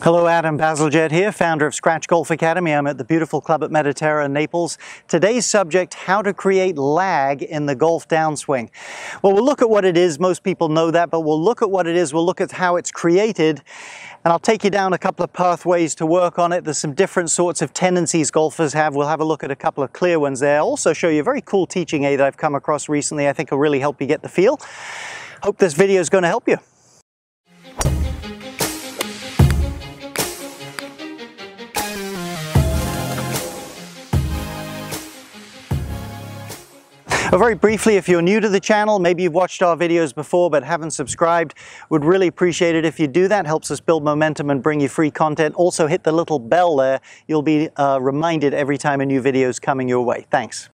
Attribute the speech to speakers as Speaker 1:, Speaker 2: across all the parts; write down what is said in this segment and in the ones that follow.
Speaker 1: Hello, Adam Bazalgette here, founder of Scratch Golf Academy. I'm at the beautiful club at Mediterra in Naples. Today's subject, how to create lag in the golf downswing. Well, we'll look at what it is. Most people know that, but we'll look at what it is. We'll look at how it's created, and I'll take you down a couple of pathways to work on it. There's some different sorts of tendencies golfers have. We'll have a look at a couple of clear ones there. I'll also show you a very cool teaching aid I've come across recently. I think will really help you get the feel. Hope this video is going to help you. Well, very briefly, if you're new to the channel, maybe you've watched our videos before but haven't subscribed, would really appreciate it if you do that. Helps us build momentum and bring you free content. Also hit the little bell there. You'll be reminded every time a new video is coming your way. Thanks.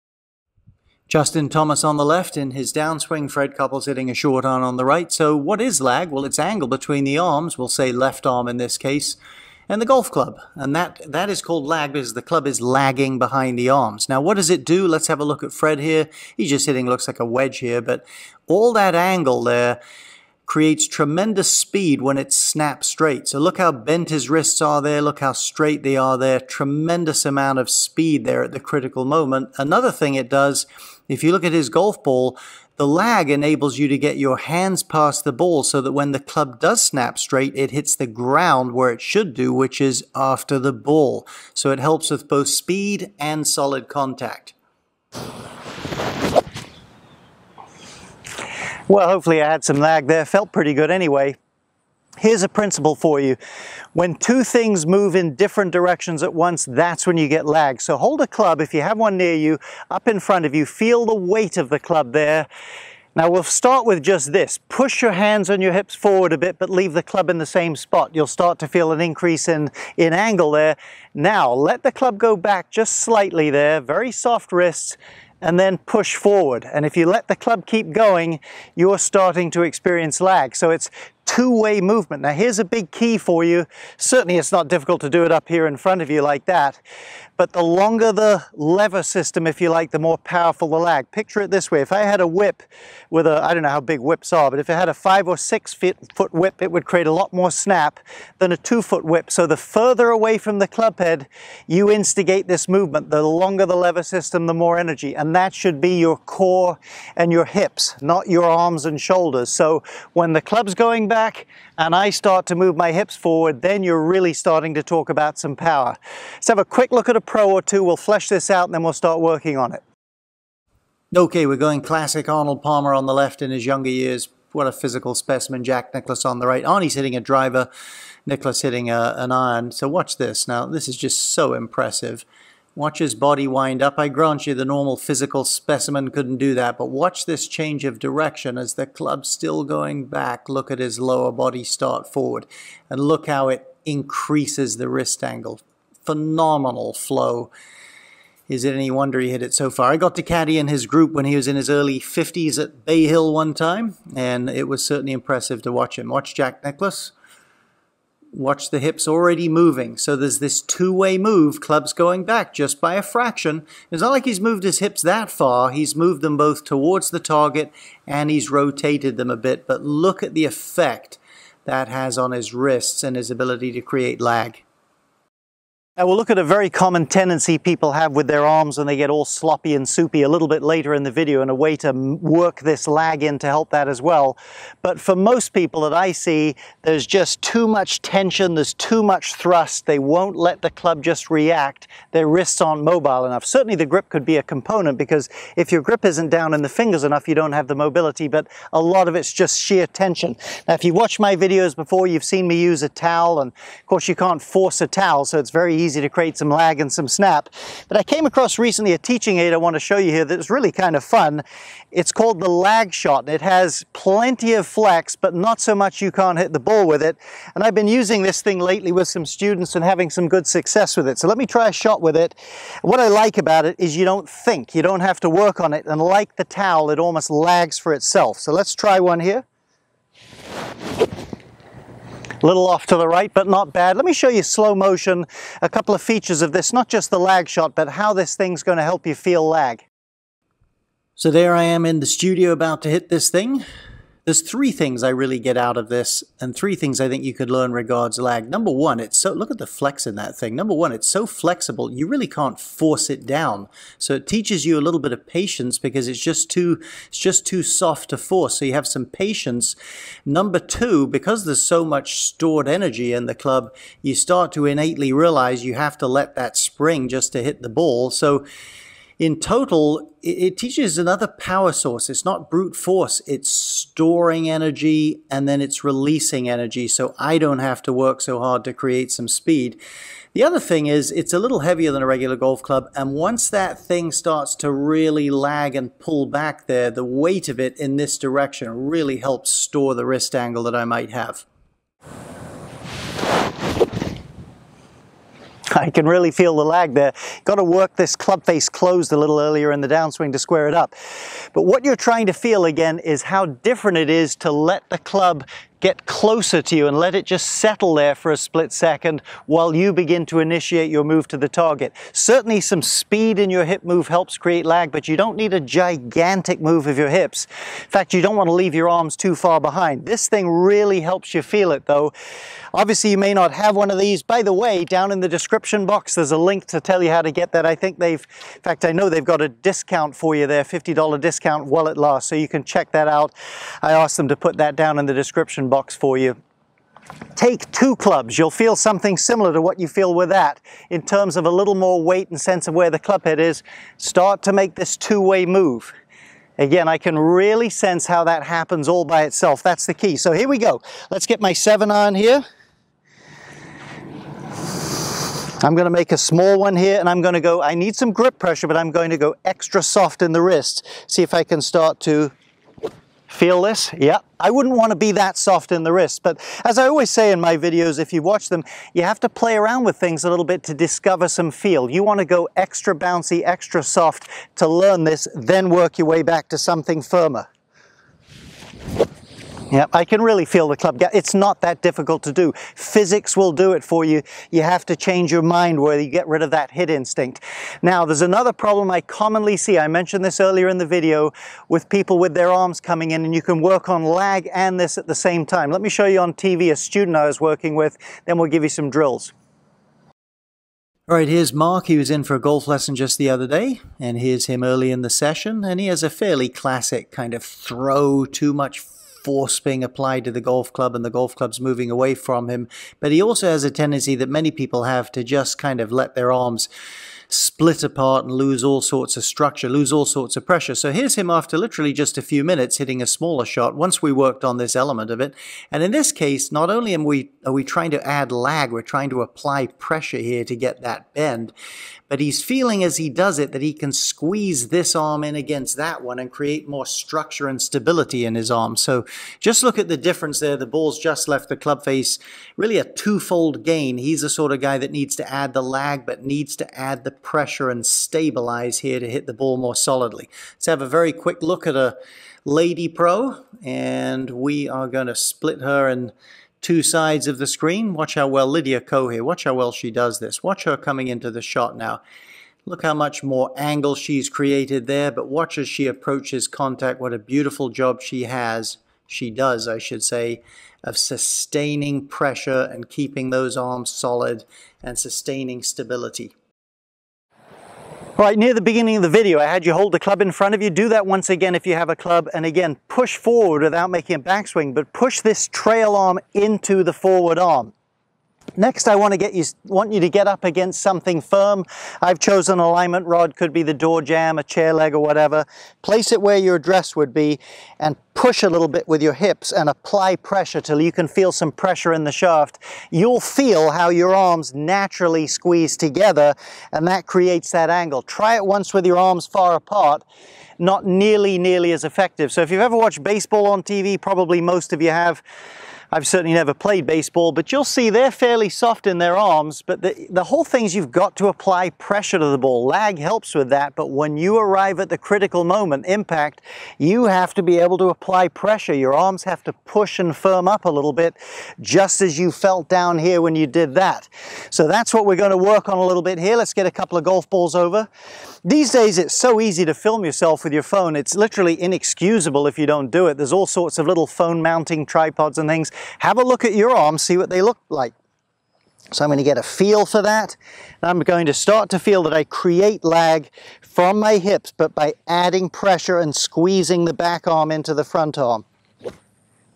Speaker 1: Justin Thomas on the left in his downswing, Fred Couples hitting a short iron on the right. So what is lag? Well, it's angle between the arms, we'll say left arm in this case, and the golf club. And that is called lag because the club is lagging behind the arms. Now, what does it do? Let's have a look at Fred here. He's just hitting, looks like a wedge here, but all that angle there creates tremendous speed when it snaps straight. So look how bent his wrists are there. Look how straight they are there. Tremendous amount of speed there at the critical moment. Another thing it does, if you look at his golf ball, the lag enables you to get your hands past the ball so that when the club does snap straight, it hits the ground where it should do, which is after the ball. So it helps with both speed and solid contact. Well, hopefully I had some lag there. Felt pretty good anyway. Here's a principle for you. When two things move in different directions at once, that's when you get lag. So hold a club, if you have one near you, up in front of you. Feel the weight of the club there. Now we'll start with just this. Push your hands on your hips forward a bit, but leave the club in the same spot. You'll start to feel an increase in angle there. Now let the club go back just slightly there. Very soft wrists. And then push forward. And if you let the club keep going, you're starting to experience lag. So it's two-way movement. Now here's a big key for you. Certainly it's not difficult to do it up here in front of you like that. But the longer the lever system, if you like, the more powerful the lag. Picture it this way. If I had a whip with a, I don't know how big whips are, but if it had a 5 or 6 foot whip, it would create a lot more snap than a 2-foot whip. So the further away from the club head you instigate this movement, the longer the lever system, the more energy. And that should be your core and your hips, not your arms and shoulders. So when the club's going back and I start to move my hips forward, then you're really starting to talk about some power. Let's have a quick look at a pro or two. We'll flesh this out and then we'll start working on it. Okay, we're going classic Arnold Palmer on the left in his younger years. What a physical specimen. Jack Nicklaus on the right. Arnie's hitting a driver, Nicklaus hitting an iron. So watch this. Now, this is just so impressive. Watch his body wind up. I grant you the normal physical specimen couldn't do that, but watch this change of direction as the club's still going back. Look at his lower body start forward, and look how it increases the wrist angle. Phenomenal flow. Is it any wonder he hit it so far? I got to caddy in his group when he was in his early 50s at Bay Hill one time, and it was certainly impressive to watch him. Watch Jack Nicklaus. Watch the hips already moving. So there's this two-way move. Club's going back just by a fraction. It's not like he's moved his hips that far. He's moved them both towards the target and he's rotated them a bit. But look at the effect that has on his wrists and his ability to create lag. Now we'll look at a very common tendency people have with their arms when they get all sloppy and soupy a little bit later in the video, and a way to work this lag in to help that as well. But for most people that I see, there's just too much tension, there's too much thrust. They won't let the club just react. Their wrists aren't mobile enough. Certainly the grip could be a component, because if your grip isn't down in the fingers enough, you don't have the mobility, but a lot of it's just sheer tension. Now if you watched my videos before, you've seen me use a towel, and of course you can't force a towel, so it's very easy to create some lag and some snap. But I came across recently a teaching aid I want to show you here that's really kind of fun. It's called the lag shot. It has plenty of flex, but not so much you can't hit the ball with it. And I've been using this thing lately with some students and having some good success with it. So let me try a shot with it. What I like about it is you don't think, you don't have to work on it. And like the towel, it almost lags for itself. So let's try one here. A little off to the right, but not bad. Let me show you slow motion, a couple of features of this, not just the lag shot, but how this thing's going to help you feel lag. So there I am in the studio about to hit this thing. There's three things I really get out of this, and three things I think you could learn regards lag. Number one, look at the flex in that thing. Number one, it's so flexible, you really can't force it down. So it teaches you a little bit of patience because it's just too soft to force. So you have some patience. Number two, because there's so much stored energy in the club, you start to innately realize you have to let that spring just to hit the ball. So in total, it teaches another power source. It's not brute force. It's storing energy and then it's releasing energy. So I don't have to work so hard to create some speed. The other thing is it's a little heavier than a regular golf club. And once that thing starts to really lag and pull back there, the weight of it in this direction really helps store the wrist angle that I might have. I can really feel the lag there. Got to work this club face closed a little earlier in the downswing to square it up. But what you're trying to feel again is how different it is to let the club get closer to you and let it just settle there for a split second while you begin to initiate your move to the target. Certainly some speed in your hip move helps create lag, but you don't need a gigantic move of your hips. In fact, you don't want to leave your arms too far behind. This thing really helps you feel it though. Obviously, you may not have one of these. By the way, down in the description box, there's a link to tell you how to get that. I think in fact, I know they've got a discount for you there, $50 discount while it lasts, so you can check that out. I asked them to put that down in the description box for you. Take two clubs. You'll feel something similar to what you feel with that in terms of a little more weight and sense of where the club head is. Start to make this two-way move. Again, I can really sense how that happens all by itself. That's the key. So here we go. Let's get my 7-iron here. I'm going to make a small one here, and I'm going to go, I need some grip pressure, but I'm going to go extra soft in the wrist. See if I can start to feel this. Yeah, I wouldn't want to be that soft in the wrist, but as I always say in my videos, if you watch them, you have to play around with things a little bit to discover some feel. You want to go extra bouncy, extra soft to learn this, then work your way back to something firmer. Yeah, I can really feel the club. It's not that difficult to do. Physics will do it for you. You have to change your mind where you get rid of that hit instinct. Now, there's another problem I commonly see. I mentioned this earlier in the video with people with their arms coming in, and you can work on lag and this at the same time. Let me show you on TV a student I was working with, then we'll give you some drills. All right, here's Mark. He was in for a golf lesson just the other day, and here's him early in the session, and he has a fairly classic kind of throw, too much force being applied to the golf club and the golf club's moving away from him. But he also has a tendency that many people have to just kind of let their arms split apart and lose all sorts of structure, lose all sorts of pressure. So here's him after literally just a few minutes hitting a smaller shot once we worked on this element of it. And in this case, not only are we trying to add lag, we're trying to apply pressure here to get that bend, but he's feeling as he does it that he can squeeze this arm in against that one and create more structure and stability in his arm. So just look at the difference there. The ball's just left the club face. Really a twofold gain. He's the sort of guy that needs to add the lag, but needs to add the pressure and stabilize here to hit the ball more solidly. Let's have a very quick look at a lady pro, and we are going to split her in two sides of the screen. Watch how well Lydia Ko here. Watch how well she does this. Watch her coming into the shot now. Look how much more angle she's created there, but watch as she approaches contact. What a beautiful job she does, I should say, of sustaining pressure and keeping those arms solid and sustaining stability. Right, near the beginning of the video, I had you hold the club in front of you. Do that once again if you have a club. And again, push forward without making a backswing, but push this trail arm into the forward arm. Next, I want you to get up against something firm. I've chosen an alignment rod, could be the door jamb, a chair leg or whatever. Place it where your address would be and push a little bit with your hips and apply pressure till you can feel some pressure in the shaft. You'll feel how your arms naturally squeeze together, and that creates that angle. Try it once with your arms far apart. Not nearly as effective. So if you've ever watched baseball on TV, probably most of you have. I've certainly never played baseball, but you'll see they're fairly soft in their arms, but the whole thing is you've got to apply pressure to the ball. Lag helps with that, but when you arrive at the critical moment, impact, you have to be able to apply pressure. Your arms have to push and firm up a little bit, just as you felt down here when you did that. So that's what we're going to work on a little bit here. Let's get a couple of golf balls over. These days it's so easy to film yourself with your phone, it's literally inexcusable if you don't do it. There's all sorts of little phone mounting tripods and things. Have a look at your arms, see what they look like. So I'm going to get a feel for that. And I'm going to start to feel that I create lag from my hips, but by adding pressure and squeezing the back arm into the front arm.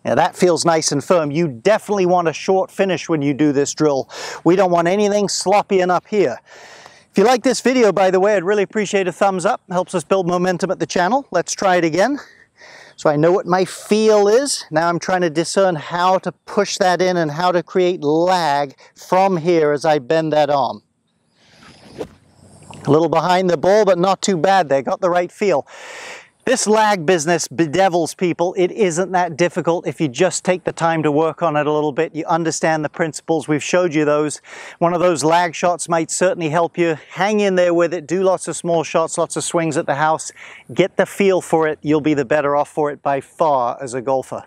Speaker 1: Now that feels nice and firm. You definitely want a short finish when you do this drill. We don't want anything sloppy up here. If you like this video, by the way, I'd really appreciate a thumbs up. It helps us build momentum at the channel. Let's try it again. So I know what my feel is. Now I'm trying to discern how to push that in and how to create lag from here as I bend that arm. A little behind the ball, but not too bad there. Got the right feel. This lag business bedevils people. It isn't that difficult if you just take the time to work on it a little bit. You understand the principles. We've showed you those. One of those lag shots might certainly help you. Hang in there with it. Do lots of small shots, lots of swings at the house. Get the feel for it. You'll be the better off for it by far as a golfer.